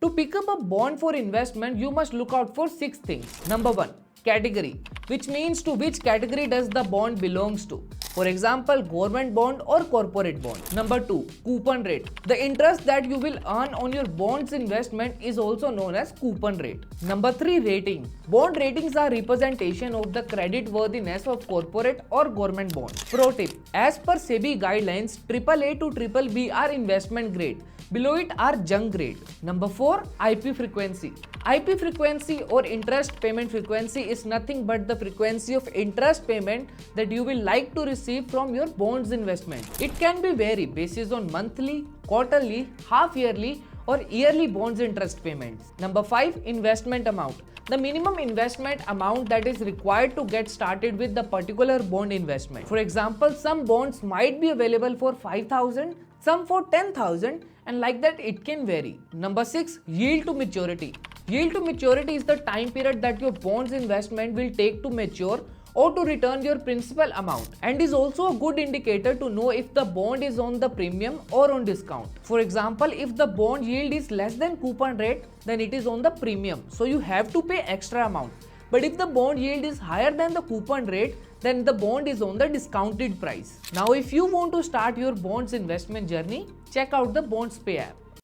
To pick up a bond for investment, you must look out for 6 things. Number 1, category, which means to which category does the bond belongs to. For example, government bond or corporate bond. Number 2, coupon rate. The interest that you will earn on your bonds investment is also known as coupon rate. Number 3, rating. Bond ratings are representation of the credit worthiness of corporate or government bonds. Pro tip, as per SEBI guidelines, AAA to BBB are investment grade. Below it are junk grade. Number 4, IP frequency. IP frequency or interest payment frequency is nothing but the frequency of interest payment that you will like to receive from your bonds investment. It can be vary basis on monthly, quarterly, half yearly or yearly bonds interest payments. Number 5, investment amount. The minimum investment amount that is required to get started with the particular bond investment. For example, some bonds might be available for 5,000, some for 10,000, and like that it can vary. Number 6, yield to maturity. Yield to maturity is the time period that your bonds investment will take to mature or to return your principal amount, and is also a good indicator to know if the bond is on the premium or on discount. For example, if the bond yield is less than coupon rate, then it is on the premium, so you have to pay extra amount. But if the bond yield is higher than the coupon rate, then the bond is on the discounted price. Now if you want to start your bonds investment journey, check out the BondsPay app.